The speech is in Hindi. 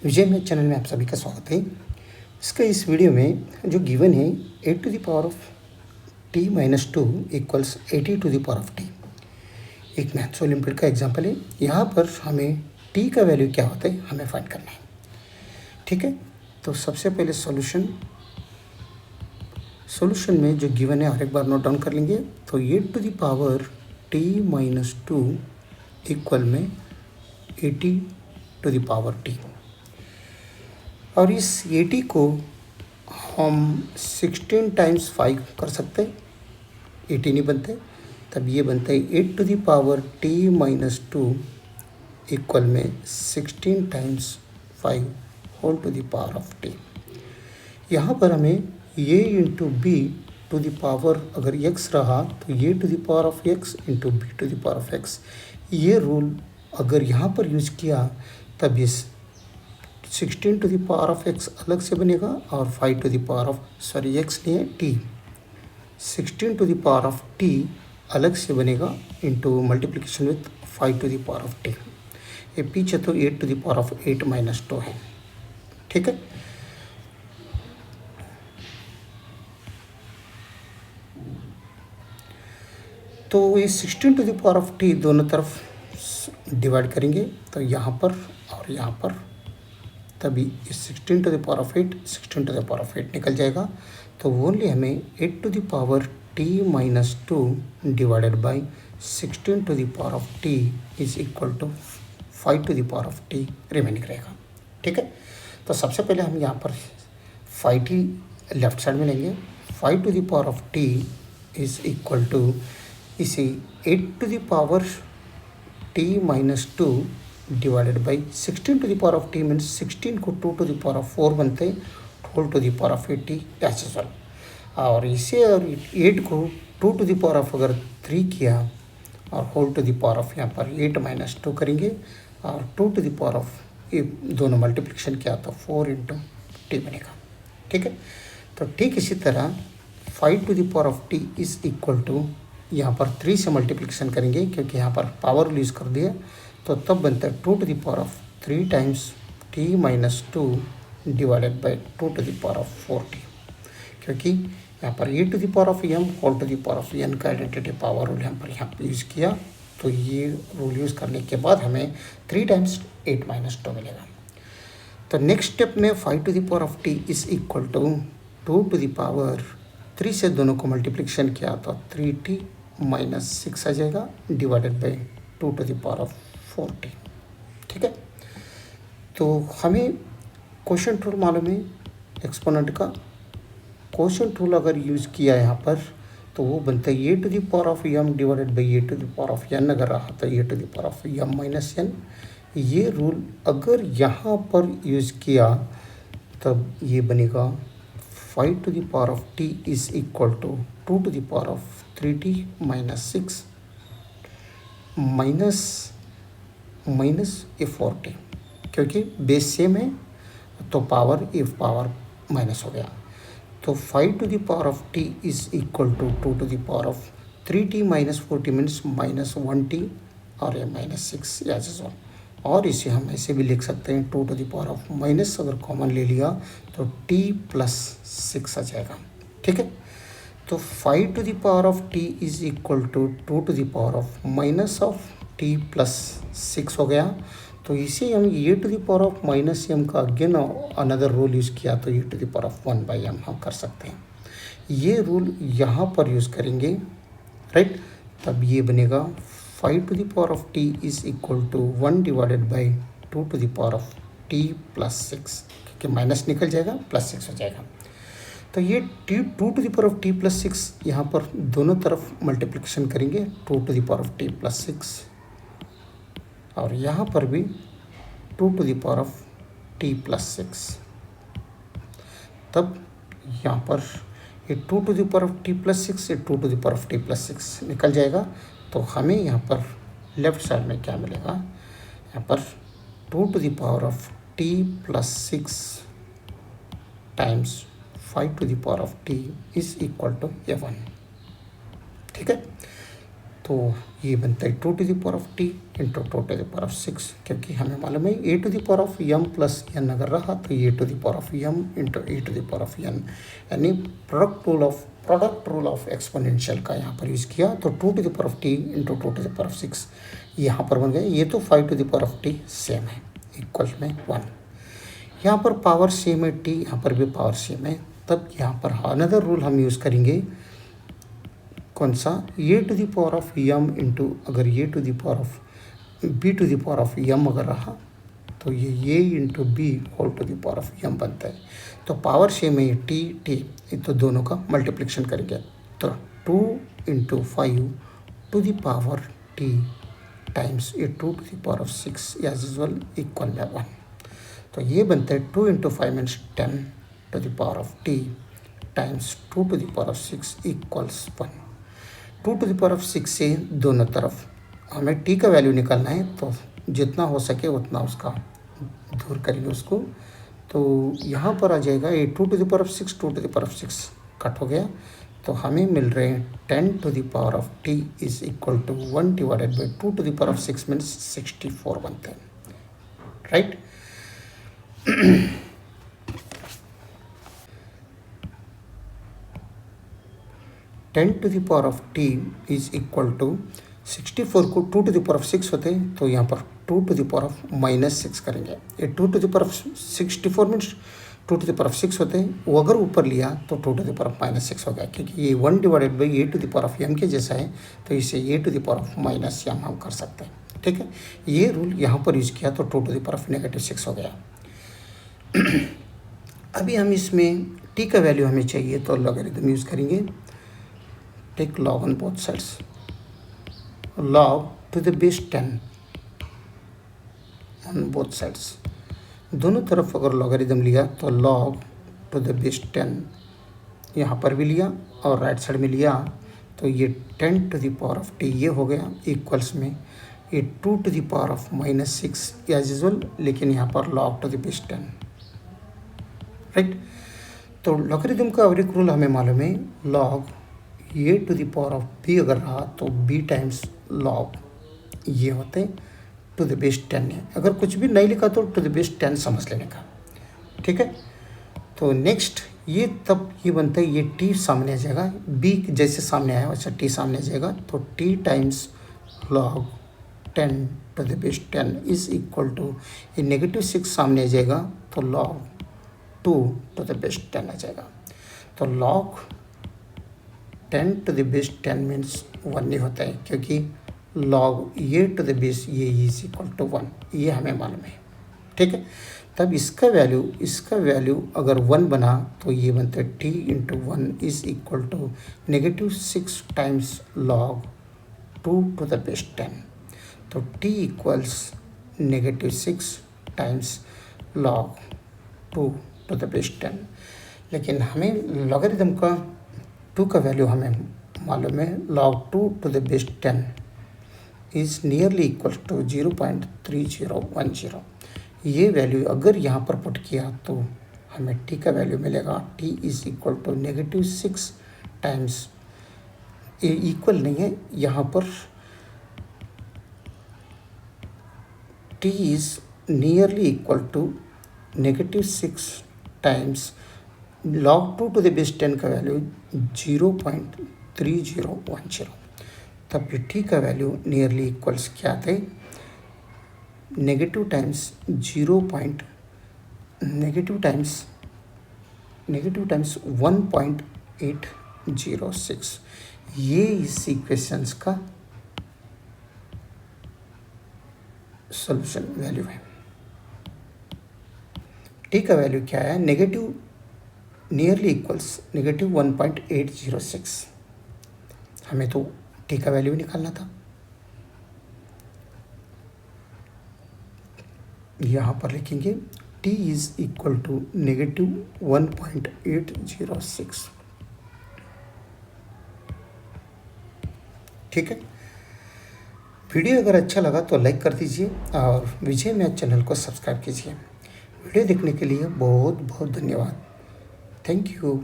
विजय मैथ चैनल में आप सभी का स्वागत है। इस वीडियो में जो गिवन है 8 to the power of t minus 2 equals 80 to the power of t, एक मैथ्स ओलंपियाड का एग्जाम्पल है। यहाँ पर हमें t का वैल्यू क्या होता है हमें फाइंड करना है। ठीक है, तो सबसे पहले सॉल्यूशन में जो गिवन है और एक बार नोट डाउन कर लेंगे। तो 8 to the power t minus 2 equal में 80 टू द पावर t, और इस 80 को हम 16 टाइम्स 5 कर सकते हैं। 80 नहीं बनते, तब ये बनता है 8 to the power t minus 2 equal में 16 times 5 whole to the power of t। यहाँ पर हमें a into B to the power अगर x रहा तो a to the power of x into B to the power of x, ये रूल अगर यहाँ पर यूज किया तब इस 16 to the power of x अलग से बनेगा और 5 to the power of x नहीं है t, 16 to the power of t अलग से बनेगा into multiplication with 5 to the power of t। ये पीछे तो 8 to the power of 8 minus 2 है। ठीक है, तो ये 16 to the power of t दोनों तरफ डिवाइड करेंगे तो यहाँ पर और यहाँ पर, तभी 16 to the power of 8 16 to the power of 8 निकल जाएगा। तो ओनली हमें 8 to the power t minus 2 divided by 16 to the power of t is equal to 5 to the power of t remaining रहेगा। ठीक है, तो सबसे पहले हम यहाँ पर 5t लेफ्ट साइड में लेंगे। 5 to the power of t is equal to इसे 8 to the power t minus 2 divided by 16 to the power of t means 16 को 2 टू द पावर ऑफ 4 बनते हैं, whole to the power of 80 as well. और इसे और 8 को 2 टू द पावर ऑफ अगर 3 किया और whole to the power of यहाँ पर 8 माइनस 2 करेंगे और 2 टू द पावर ऑफ ये दोनों मल्टीप्लिकेशन किया तो 4 इंटू टी बनेगा। ठीक है, तो ठीक इसी तरह 5 to the power of t is equal to यहाँ पर 3 से मल्टीप्लिकेशन करेंगे क्योंकि यहाँ पर पावर यूज़ कर दिया, तो तब बनता है 2 to the power of 3 times t minus 2 divided by 2 to the power of 4t, क्योंकि यहाँ पर e to the power of m whole to the power of n का आइडेंटिटी पावर रूल यहाँ पर यूज़ किया। तो ये रूल यूज़ करने के बाद हमें 3 टाइम्स 8 माइनस 2 मिलेगा। तो नेक्स्ट स्टेप में 5 to the power of t is equal to 2 to the power 3 से दोनों को मल्टीप्लिकेशन किया तो 3t माइनस 6 आ जाएगा divided by 2 to the power of 4t। ठीक है, तो हमें क्वोशंट रूल मालूम है एक्सपोनेंट का। क्वोशंट रूल अगर यूज़ किया यहाँ पर तो वो बनता है a to the power of m divided by a to the power of n अगर रहा तो a to the power of m minus n। ये रूल अगर यहाँ पर यूज़ किया तब ये बनेगा 5 to the power of t is equal to 2 to the power of 3t minus 6 minus a 4t, क्योंकि बेस सेम है तो पावर माइनस हो गया। तो 5 to the power of t is equal to 2 to the power of 3t minus 4t means minus 1t और ये माइनस 6 एज वेल। और इसे हम ऐसे भी लिख सकते हैं 2 to the power of minus अगर कॉमन ले लिया तो t प्लस 6 आ जाएगा। ठीक है, तो 5 to the power of t is equal to 2 to the power of minus of t plus 6 हो गया। तो इसे हम a to the power of minus m का अगेन अनदर रूल यूज़ किया तो a to the power of 1 by m हम कर सकते हैं। ये रूल यहाँ पर यूज़ करेंगे, राइट, तब ये बनेगा 5 to the power of t is equal to 1 divided by 2 to the power of t plus 6, क्योंकि माइनस निकल जाएगा प्लस 6 हो जाएगा। तो ये 2 to the power of t plus 6 यहाँ पर दोनों तरफ मल्टीप्लिकेशन करेंगे 2 to the power of t plus 6, और यहाँ पर भी 2 to the power of t plus 6। तब यहाँ पर ये 2 to the power of t plus 6 से 2 to the power of t plus 6 निकल जाएगा। तो हमें यहाँ पर लेफ्ट साइड में क्या मिलेगा, यहाँ पर 2 to the power of t plus 6 times 5 to the power of t is equal to 1। ठीक है, तो तो ये बनता है 2 to the power of t into 2 to the power of 6, क्योंकि हमें मालूम है a to the power of m plus n अगर रहा तो a to the power of m into a to the power of n, यानी प्रोडक्ट रूल ऑफ एक्सपोनेंशियल का यहाँ पर यूज़ किया। तो 2 to the power of t into 2 to the power of 6 यहाँ पर बन गए। ये तो 5 to the power of t same है, इक्वल में 1। यहाँ पर पावर सेम है t, यहाँ पर भी पावर सेम है, तब यहाँ पर अनदर रूल हम यूज़ करेंगे। कौन सा? a to the power of m into अगर a to the power of b to the power of m अगर रहा तो ये a into B whole to the power of m बनता है। तो पावर सेम है t, तो दोनों का मल्टीप्लिकेशन करेंगे। तो 2 into 5 to the power t times ये 2 to the power of 6 as usual equal में 1। तो ये बनता है 2 into 5 means 10 to the power of t times 2 to the power of 6 equals 1। 2 to the power of 6 से दोनों तरफ हमें t का वैल्यू निकालना है, तो जितना हो सके उतना उसका दूर करेंगे उसको। तो यहाँ पर आ जाएगा ये 2 to the power of 6, 2 to the power of 6 cut हो गया, तो हमें मिल रहे हैं 10 to the power of t is equal to 1 divided by 2 to the power of 6 means 64 बनते हैं, right. 10 to the power of t is equal to 64 को 2 टू द पावर ऑफ 6 होते हैं, तो यहाँ पर 2 टू द पावर ऑफ -6 करेंगे। ये 2 to the power of 64 means 2 to the power of 6 होते हैं, वो अगर ऊपर लिया तो 2 टू द पावर ऑफ -6 हो गया, क्योंकि ये 1 divided by a to the power of m के जैसा है, तो इसे a to the power of -m हम कर सकते हैं, ठीक है। ये रूल यहाँ पर यूज़ किया तो 2 टू द पावर ऑफ -6 हो गया। अभी हम इसमें t का वैल्यू हमें चाहिए, तो लॉगरिथम यूज़ करेंगे। Take log on both sides, log to the base 10 on both sides। दोनों तरफ अगर लॉगरिथम लिया तो log to the base 10 यहाँ पर भी लिया और राइट साइड में लिया, तो ये 10 to the power of t ये हो गया इक्वल्स में ये 2 to the power of -6 as usual, लेकिन यहाँ पर log to the base 10, right. तो लॉगरिथम का और एक रूल हमें मालूम है, log a to the power of b अगर रहा तो b टाइम्स लॉग ये होते हैं टू द बेस 10 है। अगर कुछ भी नहीं लिखा तो टू द बेस 10 समझ लेने का, ठीक है। तो नेक्स्ट ये तब ये बनता है, ये t सामने आ जाएगा, b जैसे सामने आया वैसा t सामने आ जाएगा, तो t times log 10 to the base 10 is equal to ये -6 सामने आ जाएगा, तो लॉग 2 टू द बेस 10 आ जाएगा। तो log 10 to the base 10 means 1 नहीं होता है, क्योंकि लॉग ये टू द बेस ये इज इक्वल टू 1, ये हमें मालूम है, ठीक है। तब इसका वैल्यू अगर 1 बना तो ये बनता है t into 1 is equal to -6 times log 2 to the base 10। तो t equals -6 times log 2 to the base 10। लेकिन हमें लॉगरिथम का 2 का वैल्यू हमें मालूम है, log 2 to the base 10 is nearly equal to 0.3010। ये वैल्यू अगर यहाँ पर पुट किया तो हमें t का वैल्यू मिलेगा, t is equal to -6 times, ये इक्वल नहीं है यहाँ पर, t is nearly equal to -6 times log 2 to the base 10 का वैल्यू 0.3010। तब ये t का वैल्यू नियरली इक्वल्स क्या थे, नेगेटिव टाइम्स 1.806। ये इस इक्वेशंस का सॉल्यूशन वैल्यू है। t का वैल्यू क्या है, नेगेटिव नियरली इक्वल्स -1.806। हमें तो t का वैल्यू निकालना था, यहाँ पर लिखेंगे t इज इक्वल टू -1.806, ठीक है। वीडियो अगर अच्छा लगा तो लाइक कर दीजिए और विजय मैथ चैनल को सब्सक्राइब कीजिए। वीडियो देखने के लिए बहुत बहुत धन्यवाद। Thank you.